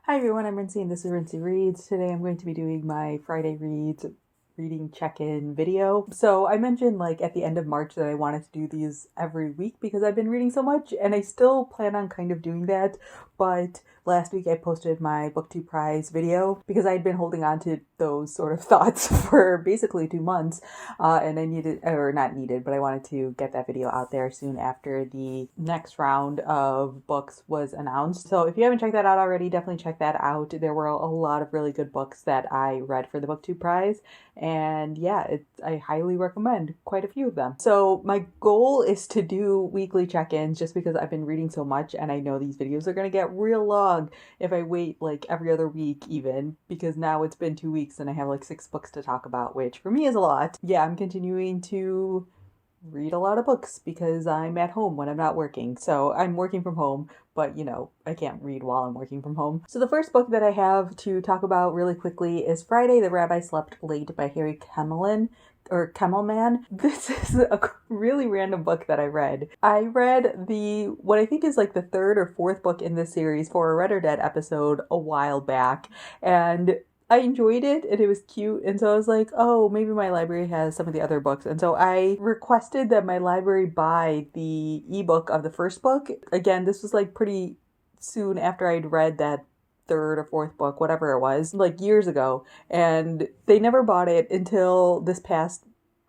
Hi everyone, I'm Rincey and this is Rincey Reads. Today I'm going to be doing my Friday reading check-in video. So I mentioned at the end of March that I wanted to do these every week because I've been reading so much, and I still plan on kind of doing that, but last week I posted my BookTube Prize video because I had been holding on to those sort of thoughts for basically 2 months, and I needed, or not needed, but I wanted to get that video out there soon after the next round of books was announced. So if you haven't checked that out already, definitely check that out. There were a lot of really good books that I read for the BookTube Prize, and yeah, I highly recommend quite a few of them. So my goal is to do weekly check-ins just because I've been reading so much and I know these videos are going to get real long if I wait every other week even, because now it's been 2 weeks and I have 6 books to talk about, which for me is a lot. Yeah, I'm continuing to read a lot of books because I'm at home when I'm not working. So I'm working from home, but I can't read while I'm working from home. So the first book that I have to talk about really quickly is Friday, the Rabbi Slept Late by Harry Kemelman. Or Kemelman. This is a really random book that I read. I read what I think is the third or fourth book in this series for a Read or Dead episode a while back, and I enjoyed it and it was cute, and so I was like, oh, maybe my library has some of the other books, and so I requested that my library buy the ebook of the first book. Again, this was pretty soon after I'd read that third or fourth book, whatever it was, years ago, and they never bought it until this past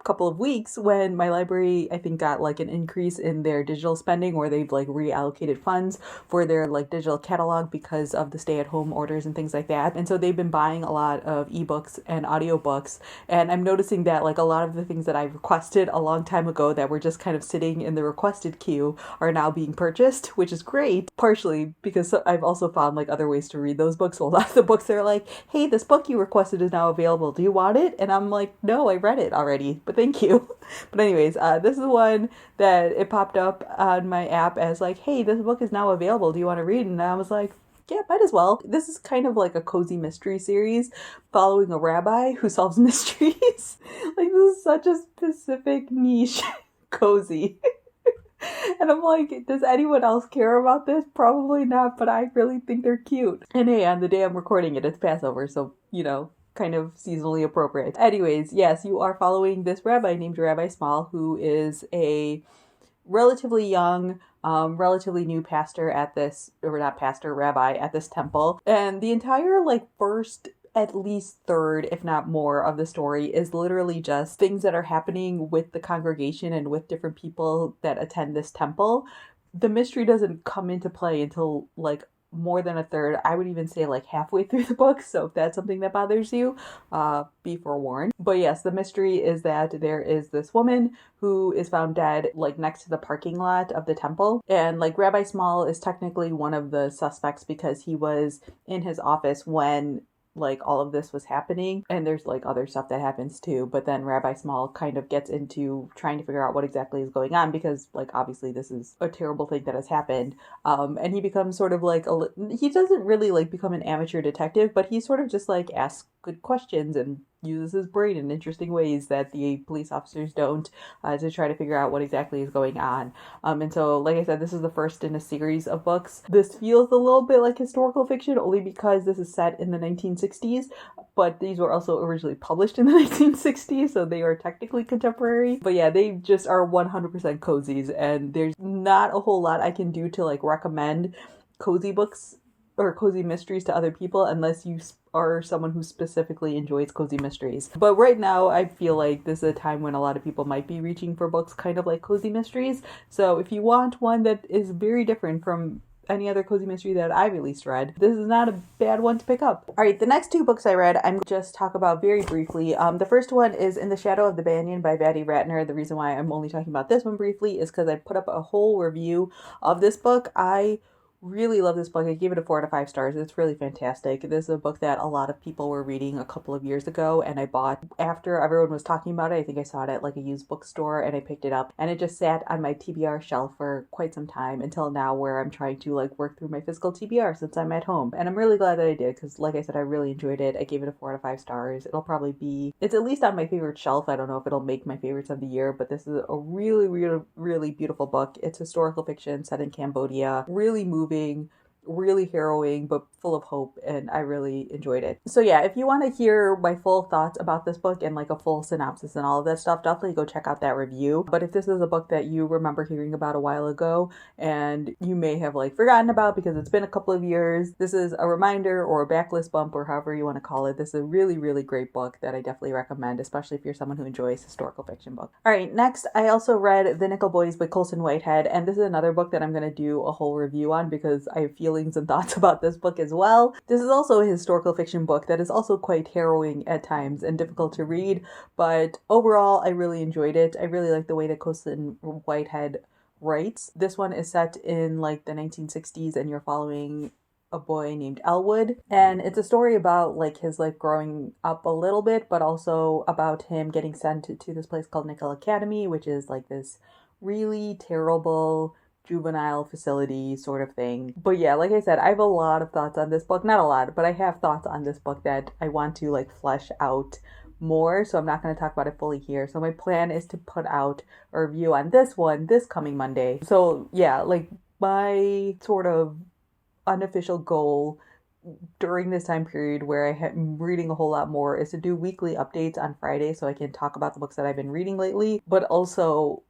couple of weeks when my library, I think, got an increase in their digital spending, or they've reallocated funds for their digital catalog because of the stay-at-home orders and things like that. And so they've been buying a lot of ebooks and audiobooks, and I'm noticing that a lot of the things that I requested a long time ago that were just kind of sitting in the requested queue are now being purchased, which is great, partially because I've also found other ways to read those books. So a lot of the books are hey, this book you requested is now available, do you want it? And I'm no, I read it already, but thank you. But anyways, this is one that it popped up on my app as hey, this book is now available, do you want to read? And I was yeah, might as well. This is kind of a cozy mystery series following a rabbi who solves mysteries. This is such a specific niche cozy. And I'm does anyone else care about this? Probably not, but I really think they're cute. And hey, on the day I'm recording it, it's Passover, so, kind of seasonally appropriate. Anyways, yes, you are following this rabbi named Rabbi Small, who is a relatively young, relatively new pastor at this, or not pastor, rabbi at this temple. And the entire first at least third, if not more, of the story is literally just things that are happening with the congregation and with different people that attend this temple. The mystery doesn't come into play until more than a third. I would even say halfway through the book. So if that's something that bothers you, be forewarned. But yes, the mystery is that there is this woman who is found dead next to the parking lot of the temple. And Rabbi Small is technically one of the suspects because he was in his office when all of this was happening, and there's other stuff that happens too, but then Rabbi Small kind of gets into trying to figure out what exactly is going on because obviously this is a terrible thing that has happened, and he becomes sort of he doesn't really become an amateur detective, but he sort of just asks good questions and uses his brain in interesting ways that the police officers don't, to try to figure out what exactly is going on. And so, like I said, this is the first in a series of books. This feels a little bit like historical fiction only because this is set in the 1960s, but these were also originally published in the 1960s, so they are technically contemporary. But yeah, they just are 100% cozies, and there's not a whole lot I can do to recommend cozy books or cozy mysteries to other people unless you are someone who specifically enjoys cozy mysteries. But right now, I feel this is a time when a lot of people might be reaching for books kind of like cozy mysteries. So if you want one that is very different from any other cozy mystery that I've at least read, this is not a bad one to pick up. All right, the next 2 books I read, I'm just talk about very briefly. The first one is In the Shadow of the Banyan by Vatty Ratner. The reason why I'm only talking about this one briefly is because I put up a whole review of this book. I really love this book. I gave it a 4 out of 5 stars. It's really fantastic. This is a book that a lot of people were reading a couple of years ago, and I bought after everyone was talking about it. I think I saw it at a used bookstore, and I picked it up, and it just sat on my TBR shelf for quite some time until now, where I'm trying to work through my physical TBR since I'm at home. And I'm really glad that I did, because like I said, I really enjoyed it. I gave it a 4 out of 5 stars. It'll probably be, it's at least on my favorite shelf. I don't know if it'll make my favorites of the year, but this is a really, really, really beautiful book. It's historical fiction set in Cambodia. Really moving, really harrowing, but full of hope, and I really enjoyed it. So yeah, if you want to hear my full thoughts about this book and like a full synopsis and all of that stuff, definitely go check out that review. But if this is a book that you remember hearing about a while ago and you may have like forgotten about because it's been a couple of years, this is a reminder or a backlist bump or however you want to call it. This is a really, really great book that I definitely recommend, especially if you're someone who enjoys historical fiction books. All right, next, I also read The Nickel Boys by Colson Whitehead, and this is another book that I'm going to do a whole review on because I have feelings and thoughts about this book as well. This is also a historical fiction book that is also quite harrowing at times and difficult to read, but overall, I really enjoyed it. I really like the way that Colson Whitehead writes. This one is set in like the 1960s, and you're following a boy named Elwood, and it's a story about like his life growing up a little bit, but also about him getting sent to this place called Nickel Academy, which is like this really terrible juvenile facility sort of thing. But yeah, like I said, I have a lot of thoughts on this book. Not a lot, but I have thoughts on this book that I want to like flesh out more, so I'm not going to talk about it fully here. So my plan is to put out a review on this one this coming Monday. So yeah, like my sort of unofficial goal during this time period where I'm reading a whole lot more is to do weekly updates on Friday so I can talk about the books that I've been reading lately, but also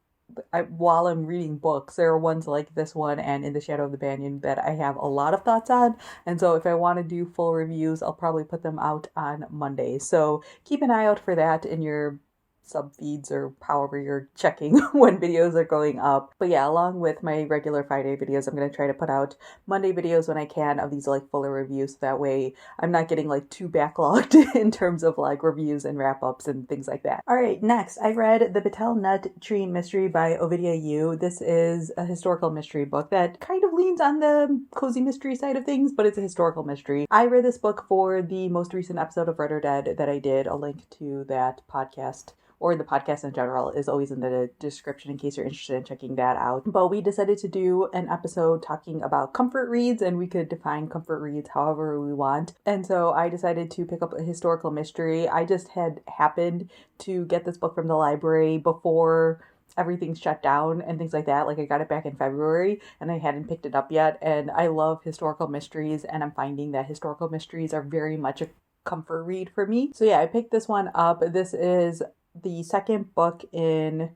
while I'm reading books, there are ones like this one and In the Shadow of the Banyan that I have a lot of thoughts on, and so if I want to do full reviews, I'll probably put them out on Monday. So keep an eye out for that in your sub feeds or however you're checking when videos are going up. But yeah, along with my regular Friday videos, I'm going to try to put out Monday videos when I can of these like fuller reviews. So that way I'm not getting like too backlogged in terms of like reviews and wrap ups and things like that. All right, next I read The Betel Nut Tree Mystery by Ovidia Yu. This is a historical mystery book that kind of leans on the cozy mystery side of things, but it's a historical mystery. I read this book for the most recent episode of Red or Dead that I did. A link to that podcast or the podcast in general is always in the description in case you're interested in checking that out. But we decided to do an episode talking about comfort reads, and we could define comfort reads however we want. And so I decided to pick up a historical mystery. I just had happened to get this book from the library before everything shut down and things like that. Like I got it back in February and I hadn't picked it up yet. And I love historical mysteries, and I'm finding that historical mysteries are very much a comfort read for me. So yeah, I picked this one up. This is the second book in,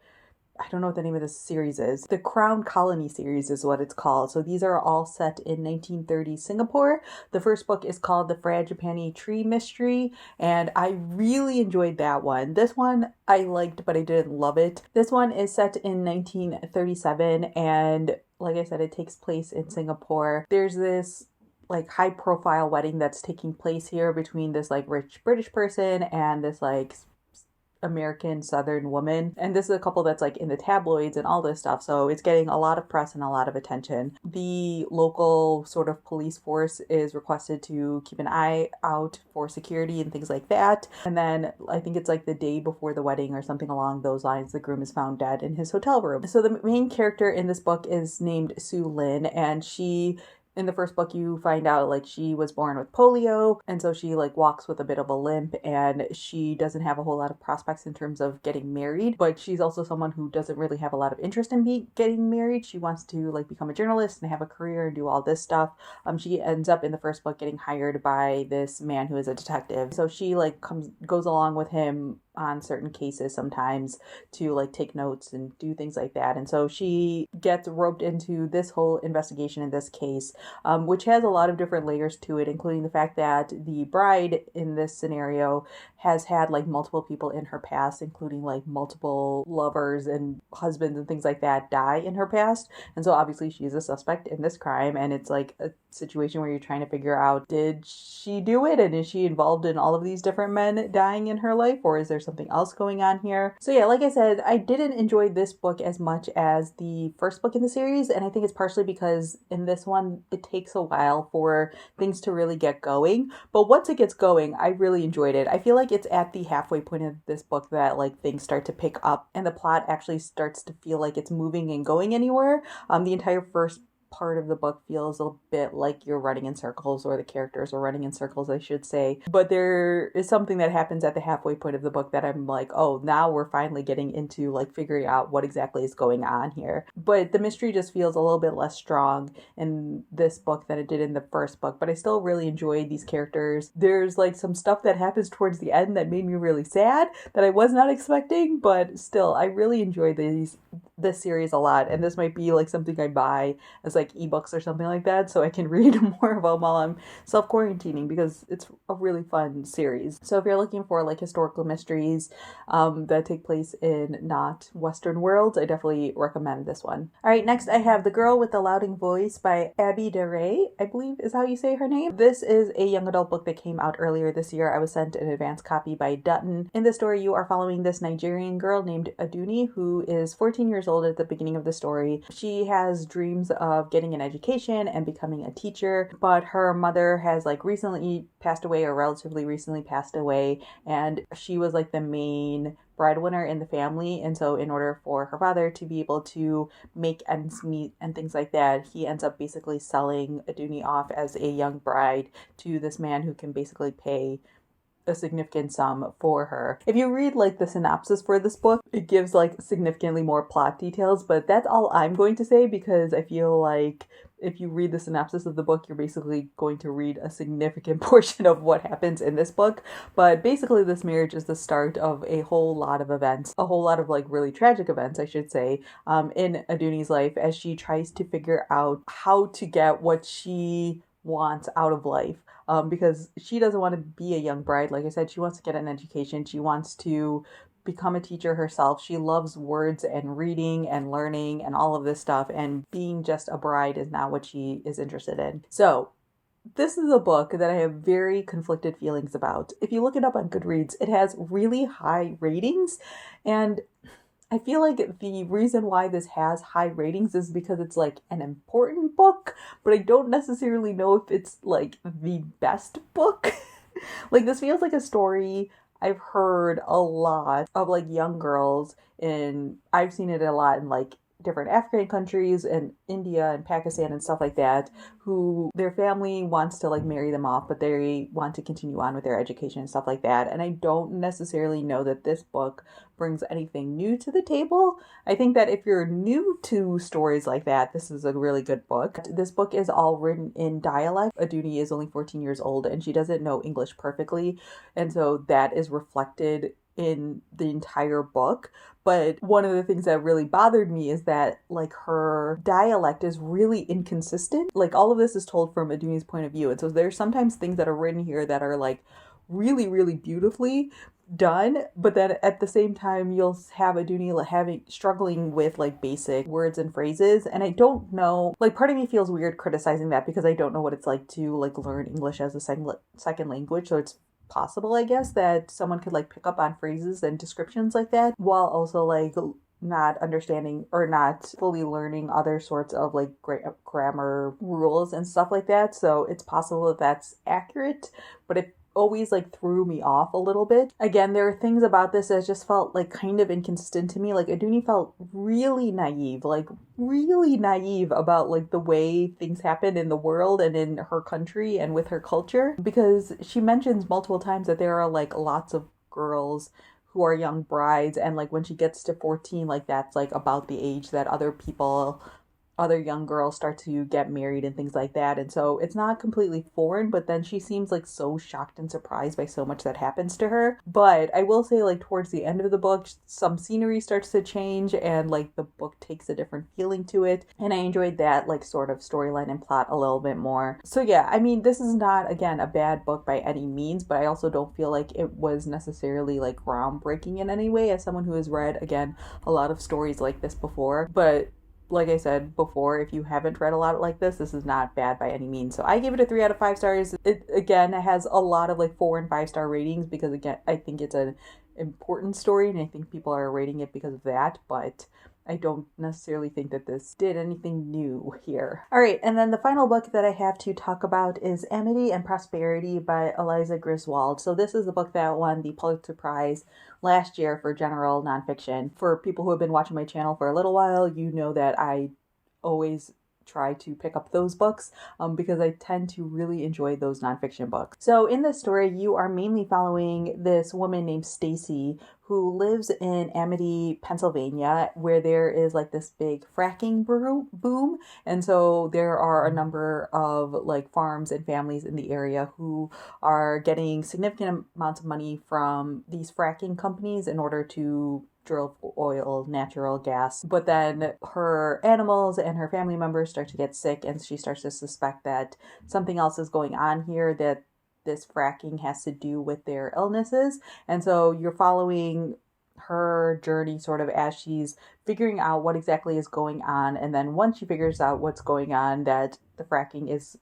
I don't know what the name of this series is. The Crown Colony series is what it's called. So these are all set in 1930 Singapore. The first book is called The Frangipani Tree Mystery, and I really enjoyed that one. This one I liked, but I didn't love it. This one is set in 1937, and like I said, it takes place in Singapore. There's this like high profile wedding that's taking place here between this like rich British person and this like American Southern woman, and this is a couple that's like in the tabloids and all this stuff, so it's getting a lot of press and a lot of attention. The local sort of police force is requested to keep an eye out for security and things like that, and then I think it's like the day before the wedding or something along those lines, the groom is found dead in his hotel room. So the main character in this book is named Sue Lin, and in the first book, you find out like she was born with polio, and so she like walks with a bit of a limp, and she doesn't have a whole lot of prospects in terms of getting married, but she's also someone who doesn't really have a lot of interest in getting married. She wants to like become a journalist and have a career and do all this stuff. She ends up in the first book getting hired by this man who is a detective. So she like goes along with him on certain cases sometimes to like take notes and do things like that. And so she gets roped into this whole investigation in this case, which has a lot of different layers to it, including the fact that the bride in this scenario has had like multiple people in her past, including like multiple lovers and husbands and things like that die in her past. And so obviously she's a suspect in this crime, and it's like a situation where you're trying to figure out, did she do it, and is she involved in all of these different men dying in her life, or is there something else going on here? So yeah, like I said, I didn't enjoy this book as much as the first book in the series, and I think it's partially because in this one it takes a while for things to really get going, but once it gets going, I really enjoyed it. I feel like it's at the halfway point of this book that like things start to pick up and the plot actually starts to feel like it's moving and going anywhere. The entire first part of the book feels a bit like you're running in circles, or the characters are running in circles, I should say. But there is something that happens at the halfway point of the book that I'm like, oh, now we're finally getting into like figuring out what exactly is going on here. But the mystery just feels a little bit less strong in this book than it did in the first book. But I still really enjoyed these characters. There's like some stuff that happens towards the end that made me really sad that I was not expecting, but still, I really enjoyed this series a lot, and this might be like something I buy as like ebooks or something like that, so I can read more of them while I'm self-quarantining, because it's a really fun series. So if you're looking for like historical mysteries that take place in not Western worlds, I definitely recommend this one. All right, next I have The Girl with the Louding Voice by Abby DeRay, I believe is how you say her name. This is a young adult book that came out earlier this year. I was sent an advance copy by Dutton. In the story, you are following this Nigerian girl named Aduni, who is 14 years old at the beginning of the story. She has dreams of getting an education and becoming a teacher, but her mother has like recently passed away, or relatively recently passed away, and she was like the main breadwinner in the family, and so in order for her father to be able to make ends meet and things like that, he ends up basically selling Aduni off as a young bride to this man who can basically pay a significant sum for her. If you read like the synopsis for this book, it gives like significantly more plot details, but that's all I'm going to say, because I feel like if you read the synopsis of the book, you're basically going to read a significant portion of what happens in this book. But basically, this marriage is the start of a whole lot of events, a whole lot of like really tragic events, I should say, in Aduni's life, as she tries to figure out how to get what she wants out of life. Because she doesn't want to be a young bride. Like I said, she wants to get an education. She wants to become a teacher herself. She loves words and reading and learning and all of this stuff. And being just a bride is not what she is interested in. So this is a book that I have very conflicted feelings about. If you look it up on Goodreads, it has really high ratings, and I feel like the reason why this has high ratings is because it's like an important book, but I don't necessarily know if it's like the best book. Like, this feels like a story I've heard a lot of, like young girls I've seen it a lot in like different African countries and India and Pakistan and stuff like that, who their family wants to like marry them off, but they want to continue on with their education and stuff like that. And I don't necessarily know that this book brings anything new to the table. I think that if you're new to stories like that, this is a really good book. This book is all written in dialect. Aduni is only 14 years old and she doesn't know English perfectly, and so that is reflected in the entire book. But one of the things that really bothered me is that like her dialect is really inconsistent. Like, all of this is told from Aduni's point of view, and so there's sometimes things that are written here that are like really, really beautifully done, but then at the same time you'll have Aduni struggling with like basic words and phrases. And I don't know, like, part of me feels weird criticizing that, because I don't know what it's like to like learn English as a second language. So it's possible, I guess, that someone could like pick up on phrases and descriptions like that while also like not understanding or not fully learning other sorts of like grammar rules and stuff like that. So it's possible that that's accurate, but it always like threw me off a little bit. Again, there are things about this that just felt like kind of inconsistent to me. Like, Aduni felt really naive about like the way things happen in the world and in her country and with her culture, because she mentions multiple times that there are like lots of girls who are young brides, and like when she gets to 14, like that's like about the age that other young girls start to get married and things like that. And so it's not completely foreign, but then she seems like so shocked and surprised by so much that happens to her. But I will say, like, towards the end of the book, some scenery starts to change and like the book takes a different feeling to it. And I enjoyed that like sort of storyline and plot a little bit more. So yeah, I mean, this is not, again, a bad book by any means, but I also don't feel like it was necessarily like groundbreaking in any way, as someone who has read, again, a lot of stories like this before. But like I said before, if you haven't read a lot like this is not bad by any means. So I gave it a 3 out of 5 stars. It, again, has a lot of like 4 and 5 star ratings, because again, I think it's an important story and I think people are rating it because of that, but I don't necessarily think that this did anything new here. All right, and then the final book that I have to talk about is Amity and Prosperity by Eliza Griswold. So this is the book that won the Pulitzer Prize last year for general nonfiction. For people who have been watching my channel for a little while, you know that I always try to pick up those books because I tend to really enjoy those nonfiction books. So in this story, you are mainly following this woman named Stacy who lives in Amity, Pennsylvania, where there is like this big fracking boom. And so there are a number of like farms and families in the area who are getting significant amounts of money from these fracking companies in order to drill oil, natural gas. But then her animals and her family members start to get sick, and she starts to suspect that something else is going on here, that this fracking has to do with their illnesses. And so you're following her journey sort of as she's figuring out what exactly is going on. And then once she figures out what's going on, that the fracking is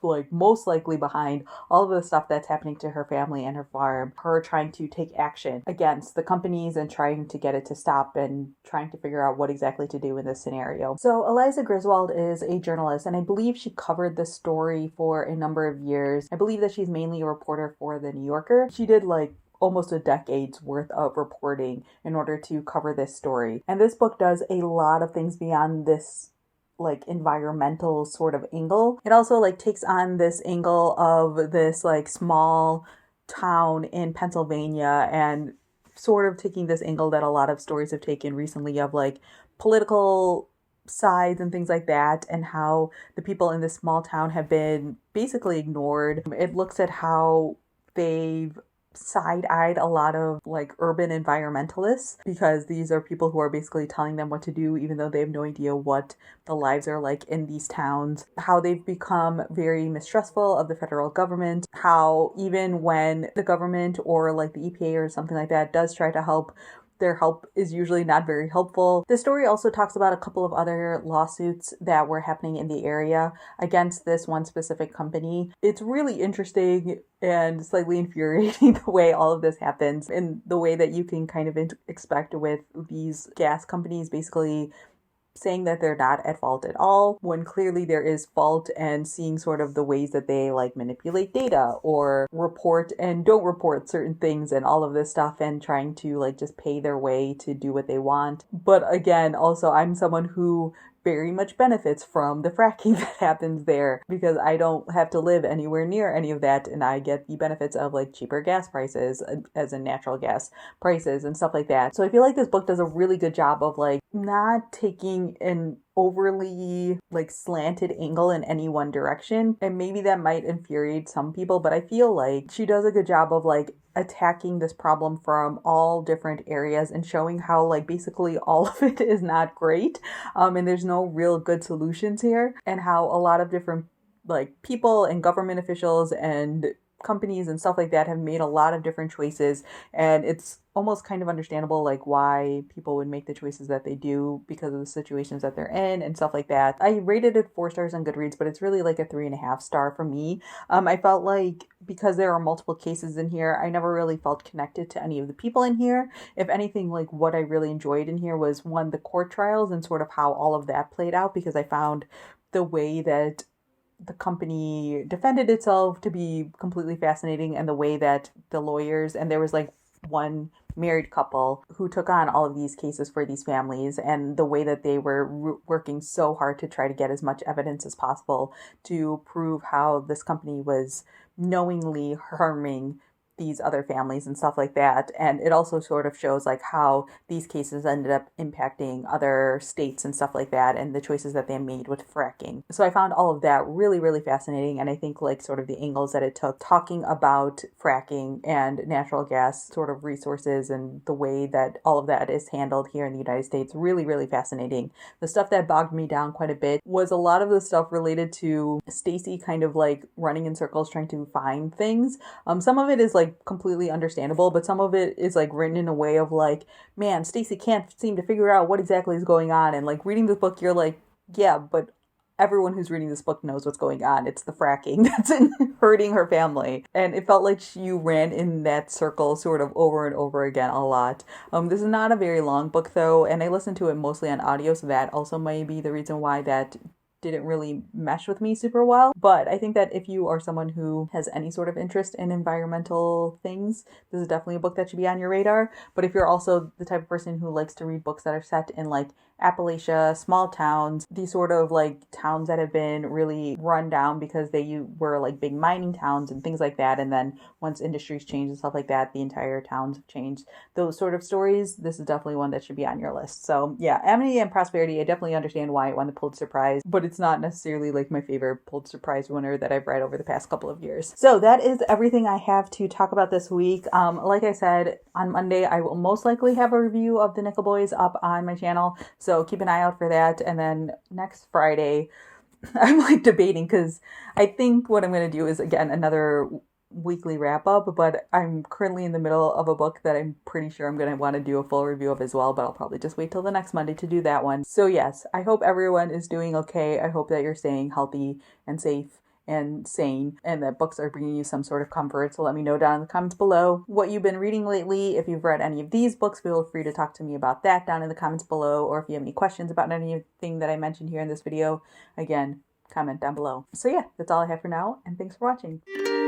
like most likely behind all of the stuff that's happening to her family and her farm, her trying to take action against the companies and trying to get it to stop and trying to figure out what exactly to do in this scenario. So Eliza Griswold is a journalist, and I believe she covered this story for a number of years. I believe that she's mainly a reporter for The New Yorker. She did like almost a decade's worth of reporting in order to cover this story. And this book does a lot of things beyond this like environmental sort of angle. It also like takes on this angle of this like small town in Pennsylvania, and sort of taking this angle that a lot of stories have taken recently of like political sides and things like that, and how the people in this small town have been basically ignored. It looks at how they've side-eyed a lot of like urban environmentalists, because these are people who are basically telling them what to do even though they have no idea what the lives are like in these towns. How they've become very mistrustful of the federal government, how even when the government or like the EPA or something like that does try to help, their help is usually not very helpful. The story also talks about a couple of other lawsuits that were happening in the area against this one specific company. It's really interesting and slightly infuriating the way all of this happens, and the way that you can kind of expect with these gas companies basically saying that they're not at fault at all when clearly there is fault, and seeing sort of the ways that they like manipulate data or report and don't report certain things and all of this stuff, and trying to like just pay their way to do what they want. But again, also I'm someone who very much benefits from the fracking that happens there, because I don't have to live anywhere near any of that, and I get the benefits of like cheaper gas prices, as in natural gas prices and stuff like that. So I feel like this book does a really good job of like not taking an overly like slanted angle in any one direction, and maybe that might infuriate some people, but I feel like she does a good job of like attacking this problem from all different areas and showing how like basically all of it is not great, and there's no real good solutions here, and how a lot of different like people and government officials and companies and stuff like that have made a lot of different choices, and it's almost kind of understandable like why people would make the choices that they do because of the situations that they're in and stuff like that. I rated it 4 stars on Goodreads, but it's really like a 3.5 star for me. I felt like because there are multiple cases in here, I never really felt connected to any of the people in here. If anything, like what I really enjoyed in here was one, the court trials and sort of how all of that played out, because I found the way that the company defended itself to be completely fascinating, and the way that the lawyers, and there was like one married couple who took on all of these cases for these families, and the way that they were working so hard to try to get as much evidence as possible to prove how this company was knowingly harming these other families and stuff like that. And it also sort of shows like how these cases ended up impacting other states and stuff like that, and the choices that they made with fracking. So I found all of that really, really fascinating. And I think like sort of the angles that it took talking about fracking and natural gas sort of resources and the way that all of that is handled here in the United States, really, really fascinating. The stuff that bogged me down quite a bit was a lot of the stuff related to Stacy kind of like running in circles trying to find things. Some of it is like completely understandable, but some of it is like written in a way of like, man, Stacy can't seem to figure out what exactly is going on. And like reading the book, you're like, yeah, but everyone who's reading this book knows what's going on. It's the fracking that's hurting her family. And it felt like you ran in that circle sort of over and over again a lot. This is not a very long book though, and I listened to it mostly on audio, so that also may be the reason why that didn't really mesh with me super well. But I think that if you are someone who has any sort of interest in environmental things, this is definitely a book that should be on your radar. But if you're also the type of person who likes to read books that are set in like Appalachia, small towns, these sort of like towns that have been really run down because they were like big mining towns and things like that. And then once industries change and stuff like that, the entire towns have changed. Those sort of stories, this is definitely one that should be on your list. So yeah, Amity and Prosperity, I definitely understand why it won the Pulitzer Prize, but it's not necessarily like my favorite Pulitzer Prize winner that I've read over the past couple of years. So that is everything I have to talk about this week. Like I said, on Monday, I will most likely have a review of the Nickel Boys up on my channel. So keep an eye out for that. And then next Friday, I'm like debating because I think what I'm going to do is, again, another weekly wrap up, but I'm currently in the middle of a book that I'm pretty sure I'm going to want to do a full review of as well, but I'll probably just wait till the next Monday to do that one. So yes, I hope everyone is doing okay. I hope that you're staying healthy and safe and sane, and that books are bringing you some sort of comfort. So let me know down in the comments below what you've been reading lately. If you've read any of these books, feel free to talk to me about that down in the comments below, or if you have any questions about anything that I mentioned here in this video, again, comment down below. So yeah, that's all I have for now, and thanks for watching.